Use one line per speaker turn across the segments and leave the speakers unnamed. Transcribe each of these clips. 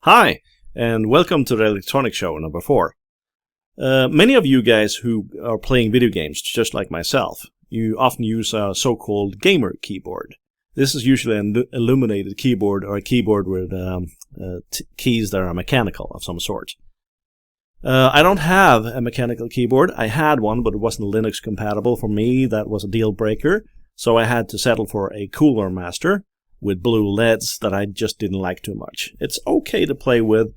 Hi, and welcome to the Electronic Show number 4. Many of you guys who are playing video games, just like myself, you often use a so-called gamer keyboard. This is usually an illuminated keyboard or a keyboard with keys that are mechanical of some sort. I don't have a mechanical keyboard. I had one, but it wasn't Linux compatible for me. That was a deal breaker. So I had to settle for a Cooler Master with blue LEDs that I just didn't like too much. It's okay to play with,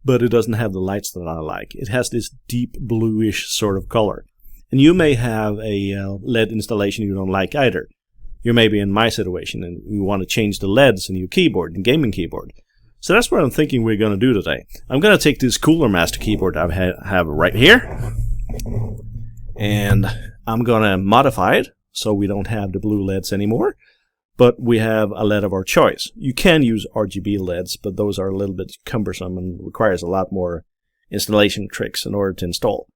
but it doesn't have the lights that I like. It has this deep bluish sort of color. And you may have a LED installation you don't like either. You may be in my situation and you want to change the LEDs in your keyboard, in gaming keyboard. So that's what I'm thinking we're going to do today. I'm going to take this Cooler Master keyboard I have right here, and I'm going to modify it so we don't have the blue LEDs anymore. But we have a LED of our choice. You can use RGB LEDs, but those are a little bit cumbersome and requires a lot more installation tricks in order to install.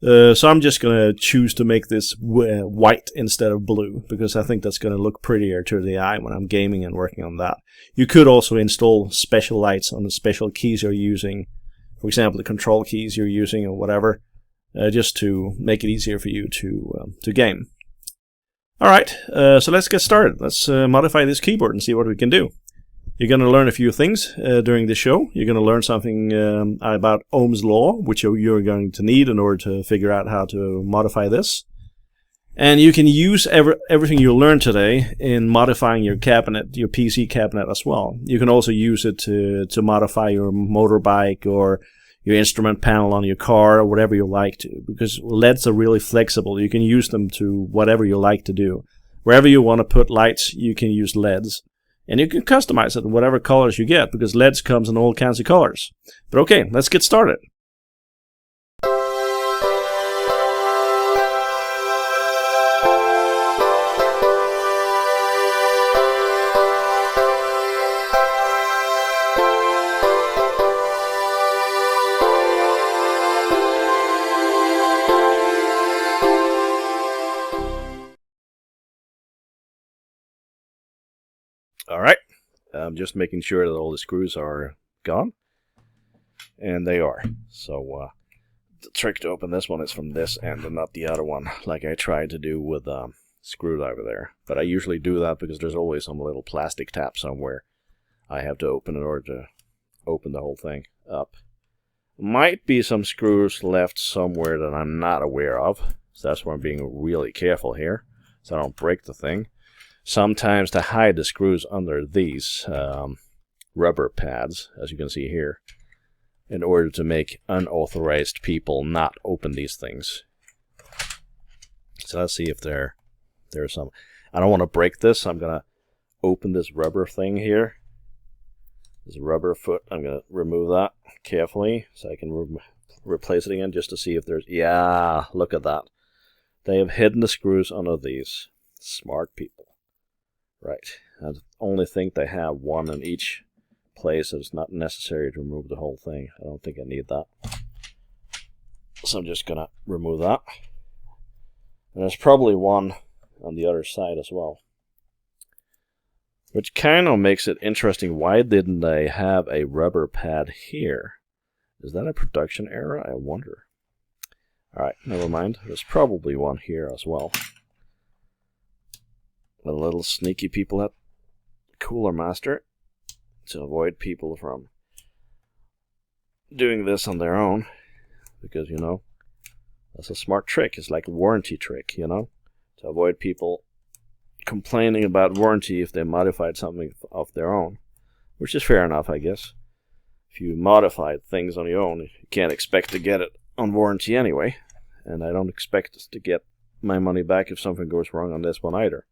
So I'm just going to choose to make this white instead of blue, because I think that's going to look prettier to the eye when I'm gaming and working on that. You could also install special lights on the special keys you're using, for example, the control keys you're using or whatever, just to make it easier for you to game. Alright, so let's get started. Let's modify this keyboard and see what we can do. You're going to learn a few things during the show. You're going to learn something about Ohm's law, which you're going to need in order to figure out how to modify this. And you can use everything you learned today in modifying your cabinet, your PC cabinet as well. You can also use it to modify your motorbike or your instrument panel on your car or whatever you like to, because LEDs are really flexible. You can use them to whatever you like to do. Wherever you want to put lights, you can use LEDs. And you can customize it in whatever colors you get, because LEDs comes in all kinds of colors. But okay, let's get started. Alright, I'm just making sure that all the screws are gone, and they are. So the trick to open this one is from this end and not the other one, like I tried to do with the screwdriver there. But I usually do that because there's always some little plastic tap somewhere I have to open in order to open the whole thing up. Might be some screws left somewhere that I'm not aware of, so that's why I'm being really careful here, so I don't break the thing. Sometimes to hide the screws under these rubber pads, as you can see here, in order to make unauthorized people not open these things. So let's see if there's some. I don't want to break this. I'm going to open this rubber thing here. This rubber foot. I'm going to remove that carefully so I can replace it again just to see if there's... Yeah, look at that. They have hidden the screws under these. Smart people. Right, I only think they have one in each place, so it's not necessary to remove the whole thing. I don't think I need that. So I'm just going to remove that. And there's probably one on the other side as well. Which kind of makes it interesting. Why didn't they have a rubber pad here? Is that a production error? I wonder. Alright, never mind. There's probably one here as well. The little sneaky people at Cooler Master to avoid people from doing this on their own, because, you know, that's a smart trick. It's like a warranty trick, you know, to avoid people complaining about warranty if they modified something of their own, which is fair enough, I guess. If you modified things on your own, you can't expect to get it on warranty anyway, and I don't expect to get my money back if something goes wrong on this one either.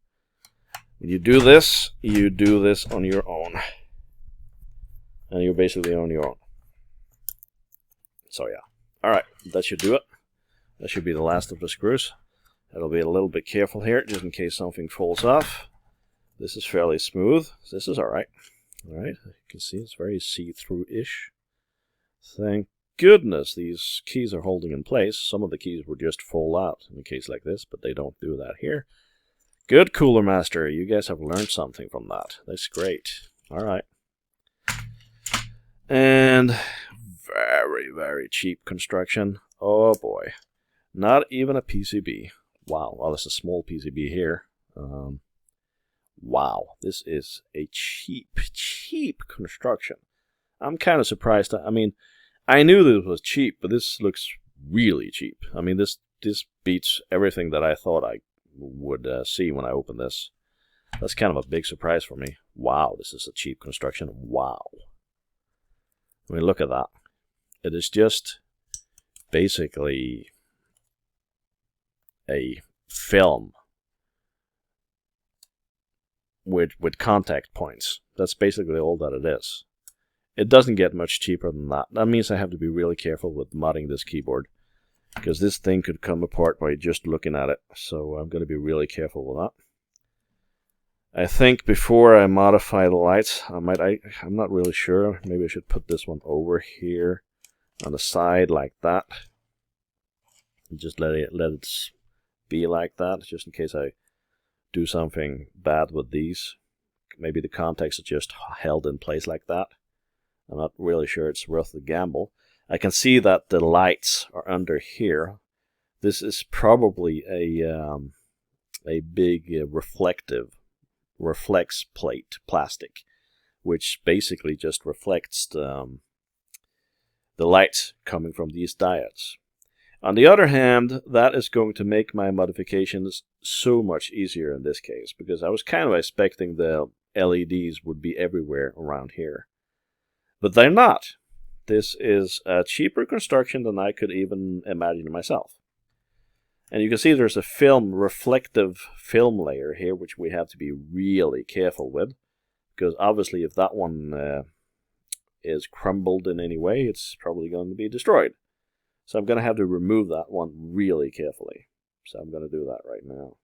When you do this on your own. And you're basically on your own. So yeah. Alright, that should do it. That should be the last of the screws. I'll be a little bit careful here, just in case something falls off. This is fairly smooth. This is alright. Alright, you can see it's very see-through-ish. Thank goodness these keys are holding in place. Some of the keys would just fall out in a case like this, but they don't do that here. Good, Cooler Master. You guys have learned something from that. That's great. All right. And And very, very cheap construction. Oh boy. Not even a PCB. Wow. Well, there's a small PCB here. Wow. This is a cheap construction. I'm kind of surprised. I mean, I knew this was cheap, but this looks really cheap. I mean, this beats everything that I thought I would see when I opened this. That's kind of a big surprise for me. Wow, this is a cheap construction. Wow. I mean, look at that. It is just basically a film with contact points. That's basically all that it is. It doesn't get much cheaper than that. That means I have to be really careful with modding this keyboard, because this thing could come apart by just looking at it. So I'm going to be really careful with that. I think before I modify the lights, I'm not really sure. Maybe I should put this one over here on the side like that. And just let it be like that, just in case I do something bad with these. Maybe the contacts are just held in place like that. I'm not really sure it's worth the gamble. I can see that the lights are under here. This is probably a big reflex plate plastic, which basically just reflects the light coming from these diodes. On the other hand, that is going to make my modifications so much easier in this case, because I was kind of expecting the LEDs would be everywhere around here. But they're not. This is a cheaper construction than I could even imagine myself. And you can see there's a reflective film layer here, which we have to be really careful with, because obviously if that one is crumbled in any way, it's probably going to be destroyed. So I'm going to have to remove that one really carefully. So I'm going to do that right now.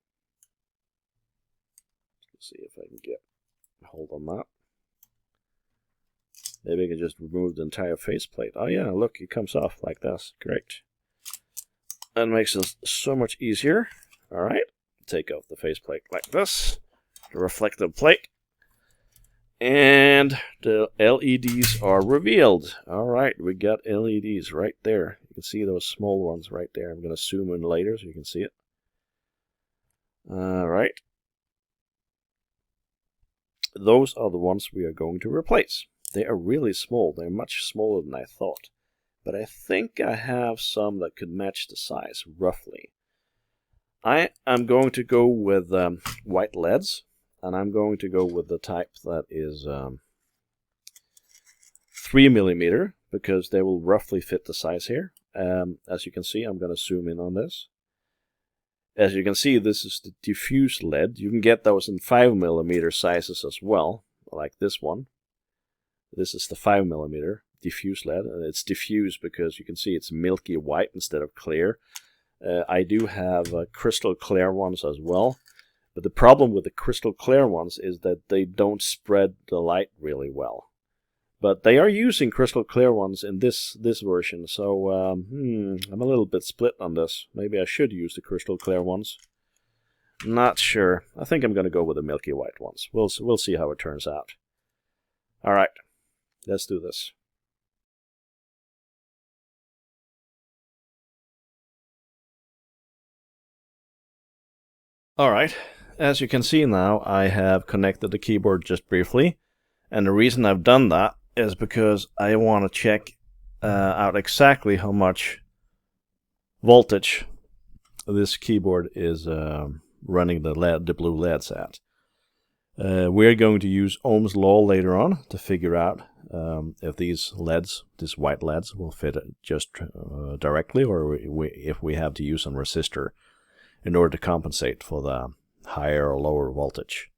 Let's see if I can get hold on that. Maybe I can just remove the entire faceplate. Oh yeah, look, it comes off like this. Great. That makes it so much easier. Alright, take off the faceplate like this. The reflective plate. And the LEDs are revealed. Alright, we got LEDs right there. You can see those small ones right there. I'm going to zoom in later so you can see it. Alright. Those are the ones we are going to replace. They are really small. They're much smaller than I thought. But I think I have some that could match the size, roughly. I am going to go with white LEDs. And I'm going to go with the type that is 3mm, because they will roughly fit the size here. As you can see, I'm going to zoom in on this. As you can see, this is the diffuse LED. You can get those in 5mm sizes as well, like this one. This is the 5mm diffuse LED, and it's diffuse because you can see it's milky white instead of clear. I do have crystal clear ones as well. But the problem with the crystal clear ones is that they don't spread the light really well. But they are using crystal clear ones in this version, so I'm a little bit split on this. Maybe I should use the crystal clear ones. Not sure. I think I'm going to go with the milky white ones. We'll see how it turns out. All right, let's do this. All right. As you can see now, I have connected the keyboard just briefly, and the reason I've done that is because I want to check out exactly how much voltage this keyboard is running the blue LEDs at. We're going to use Ohm's law later on to figure out if these LEDs, these white LEDs, will fit just directly, or if we have to use some resistor in order to compensate for the higher or lower voltage.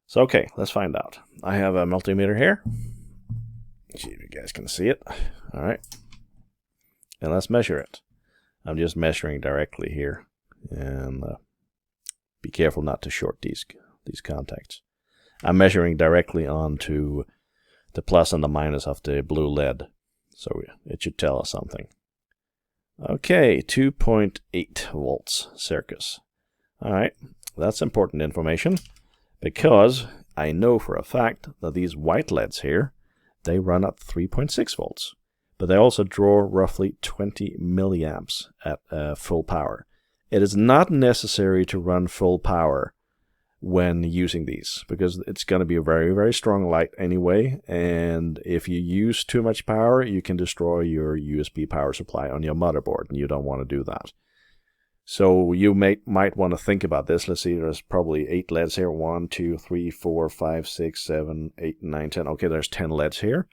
So okay, let's find out. I have a multimeter here. See if you guys can see it. All right, and let's measure it. I'm just measuring directly here, and be careful not to short these contacts. I'm measuring directly onto the plus and the minus of the blue LED, so it should tell us something. Okay, 2.8 volts circus. All right. That's important information, because I know for a fact that these white LEDs here, they run at 3.6 volts. But they also draw roughly 20 milliamps at full power. It is not necessary to run full power when using these, because it's going to be a very, very strong light anyway, and if you use too much power, you can destroy your USB power supply on your motherboard, and you don't want to do that. So you might want to think about this. Let's see, there's probably 8 LEDs here. 1, 2, 3, 4, 5, 6, 7, 8, 9, 10. Okay, there's 10 LEDs here.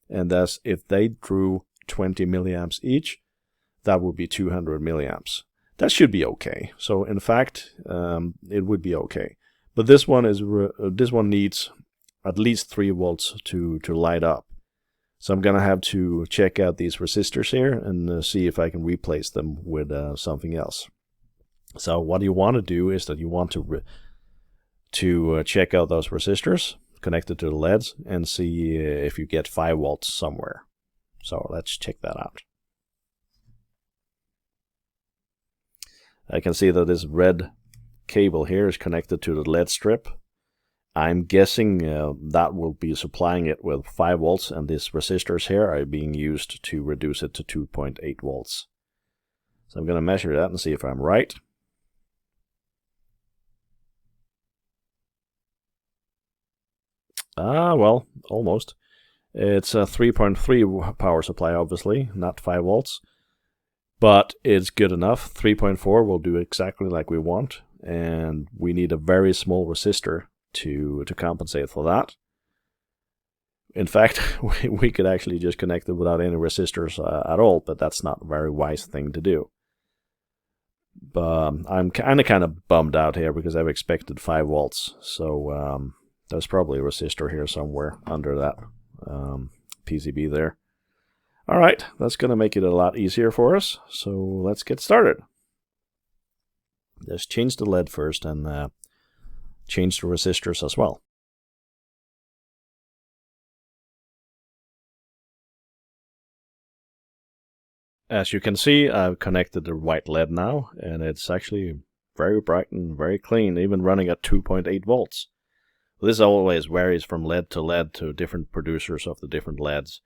And thus, if they drew 20 milliamps each, that would be 200 milliamps. That should be okay. So in fact, it would be okay. But this one needs at least 3 volts to light up. So I'm going to have to check out these resistors here and see if I can replace them with something else. So what you want to do is that you want to check out those resistors connected to the LEDs and see if you get 5 volts somewhere. So let's check that out. I can see that this red cable here is connected to the LED strip. I'm guessing that will be supplying it with 5 volts, and these resistors here are being used to reduce it to 2.8 volts. So I'm going to measure that and see if I'm right. Well, almost. It's a 3.3 power supply, obviously, not 5 volts. But it's good enough. 3.4 will do exactly like we want. And we need a very small resistor to compensate for that. In fact, we could actually just connect it without any resistors at all, but that's not a very wise thing to do. But I'm kind of bummed out here because I've expected 5 volts. So there's probably a resistor here somewhere under that PCB there. All right, that's going to make it a lot easier for us. So let's get started. Let's change the LED first and change the resistors as well. As you can see, I've connected the white LED now, and it's actually very bright and very clean, even running at 2.8 volts. This always varies from LED to different producers of the different LEDs,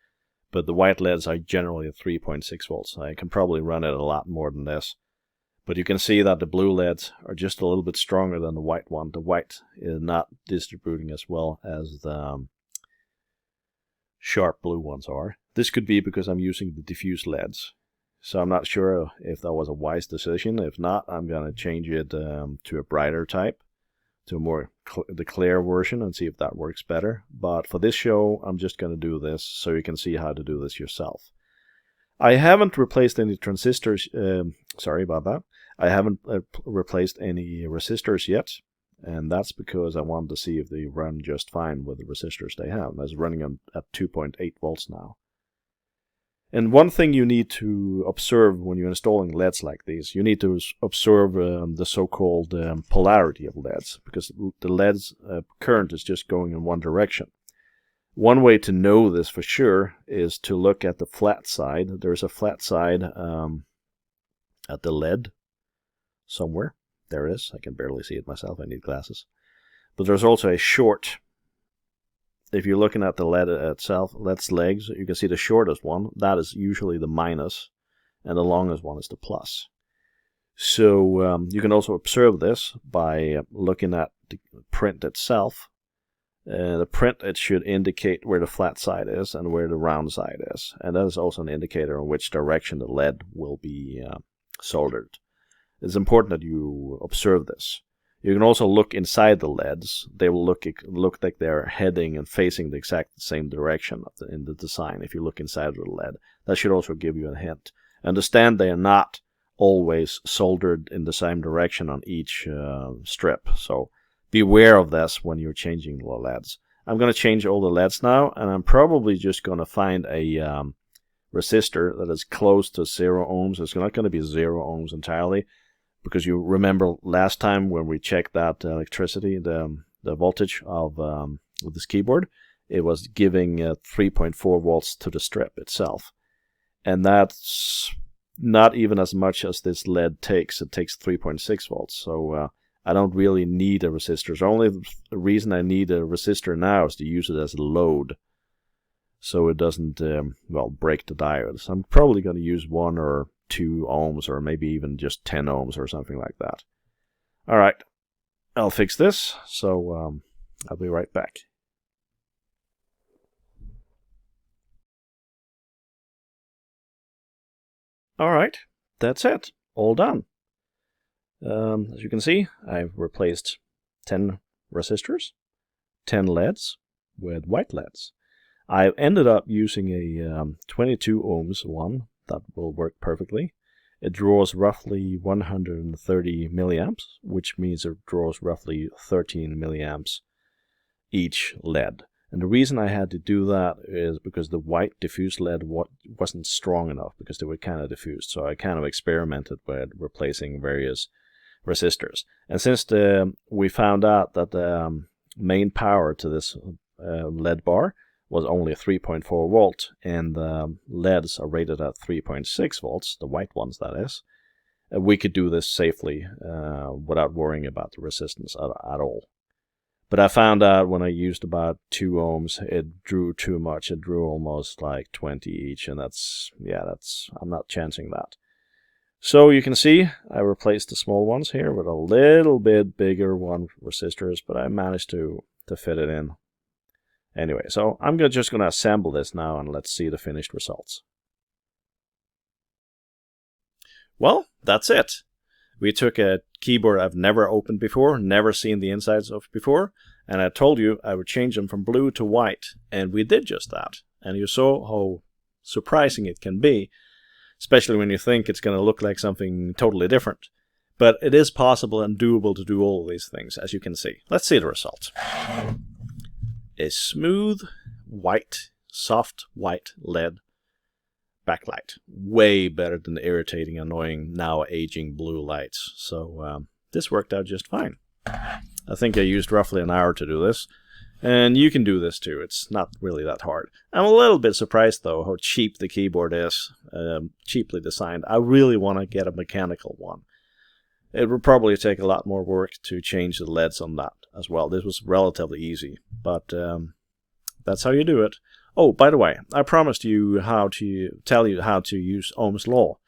but the white LEDs are generally at 3.6 volts. I can probably run it a lot more than this. But you can see that the blue LEDs are just a little bit stronger than the white one. The white is not distributing as well as the sharp blue ones are. This could be because I'm using the diffuse LEDs. So I'm not sure if that was a wise decision. If not, I'm going to change it to a brighter type, to a more the clear version, and see if that works better. But for this show, I'm just going to do this so you can see how to do this yourself. I haven't replaced any transistors. Sorry about that. I haven't replaced any resistors yet, and that's because I wanted to see if they run just fine with the resistors they have. That's running at 2.8 volts now. And one thing you need to observe when you're installing LEDs like these, you need to observe the so-called polarity of LEDs, because the LED's current is just going in one direction. One way to know this for sure is to look at the flat side. There's a flat side at the LED somewhere. There it is. I can barely see it myself. I need glasses. But there's also a short. If you're looking at the LED itself, LED's legs, you can see the shortest one. That is usually the minus, and the longest one is the plus. So you can also observe this by looking at the print itself. The print, it should indicate where the flat side is and where the round side is. And that is also an indicator in which direction the LED will be soldered. It's important that you observe this. You can also look inside the LEDs. They will look like they're heading and facing the exact same direction in the design. If you look inside of the LED, that should also give you a hint. Understand they are not always soldered in the same direction on each strip. So beware of this when you're changing the LEDs. I'm going to change all the LEDs now, and I'm probably just going to find a resistor that is close to 0 ohms. It's not going to be 0 ohms entirely, because you remember last time when we checked that electricity, the voltage of this keyboard, it was giving 3.4 volts to the strip itself. And that's not even as much as this LED takes. It takes 3.6 volts. So I don't really need a resistor. The only reason I need a resistor now is to use it as a load. so it doesn't, well, break the diodes. I'm probably going to use 1 or 2 ohms, or maybe even just 10 ohms or something like that. All right, I'll fix this, so I'll be right back. All right, that's it, all done. As you can see, I've replaced 10 resistors, 10 LEDs with white LEDs. I ended up using a 22 ohms one that will work perfectly. It draws roughly 130 milliamps, which means it draws roughly 13 milliamps each LED. And the reason I had to do that is because the white diffuse LED wasn't strong enough, because they were kind of diffused. So I kind of experimented with replacing various resistors. And since we found out that the main power to this LED bar was only 3.4 volt, and the LEDs are rated at 3.6 volts, the white ones that is, we could do this safely without worrying about the resistance at all. But I found out when I used about 2 ohms, it drew too much. It drew almost like 20 each, and I'm not chancing that. So you can see I replaced the small ones here with a little bit bigger one resistors, but I managed to fit it in. Anyway, so I'm just going to assemble this now, and let's see the finished results. Well, that's it. We took a keyboard I've never opened before, never seen the insides of before, and I told you I would change them from blue to white, and we did just that. And you saw how surprising it can be, especially when you think it's going to look like something totally different. But it is possible and doable to do all of these things, as you can see. Let's see the result. A smooth, white, soft white LED backlight. Way better than the irritating, annoying, now aging blue lights. So this worked out just fine. I think I used roughly an hour to do this. And you can do this too. It's not really that hard. I'm a little bit surprised though how cheap the keyboard is. Cheaply designed. I really want to get a mechanical one. It would probably take a lot more work to change the LEDs on that as well. This was relatively easy, but that's how you do it. Oh, by the way, I promised you tell you how to use Ohm's law.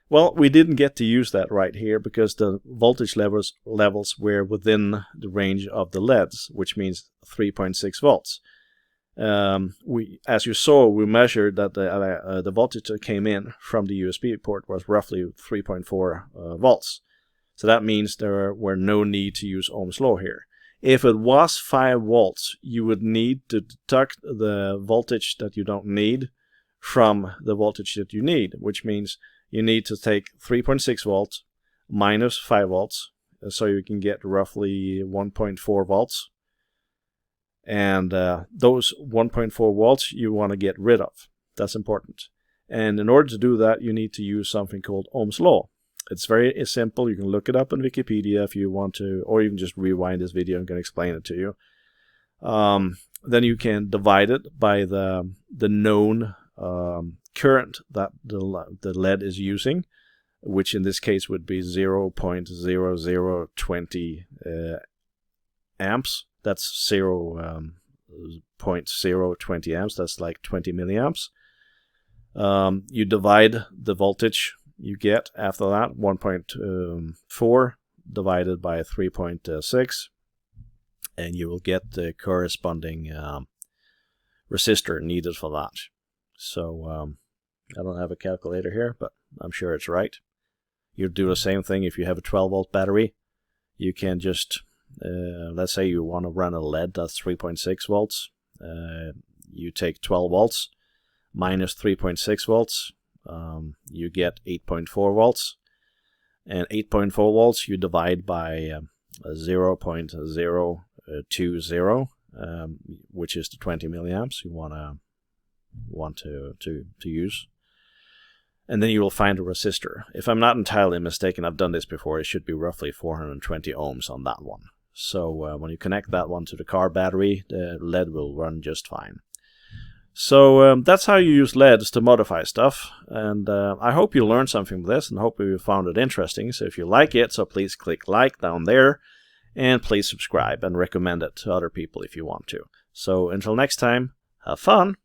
Well, we didn't get to use that right here because the voltage levels were within the range of the LEDs, which means 3.6 volts. As you saw, we measured that the voltage that came in from the USB port was roughly 3.4 volts. So that means there were no need to use Ohm's law here. If it was 5 volts, you would need to deduct the voltage that you don't need from the voltage that you need, which means you need to take 3.6 volts minus 5 volts, so you can get roughly 1.4 volts. And those 1.4 volts you want to get rid of. That's important. And in order to do that, you need to use something called Ohm's law. It's very simple. You can look it up on Wikipedia if you want to, or you can just rewind this video and I can explain it to you. Then you can divide it by the known current that the LED is using, which in this case would be 0.0020 amps. That's 0.020 amps. That's like 20 milliamps. You divide the voltage you get after that, 1.4 divided by 3.6, and you will get the corresponding resistor needed for that. So I don't have a calculator here, but I'm sure it's right. You do the same thing if you have a 12-volt battery. You can just, let's say you want to run a LED that's 3.6 volts. You take 12 volts minus 3.6 volts. You get 8.4 volts, and 8.4 volts you divide by 0.020, which is the 20 milliamps you want to use, and then you will find a resistor. If I'm not entirely mistaken, I've done this before, it should be roughly 420 ohms on that one. So when you connect that one to the car battery, the LED will run just fine. So that's how you use LEDs to modify stuff, and I hope you learned something from this and hope you found it interesting. So if you like it, so please click like down there, and please subscribe and recommend it to other people if you want to. So until next time, have fun!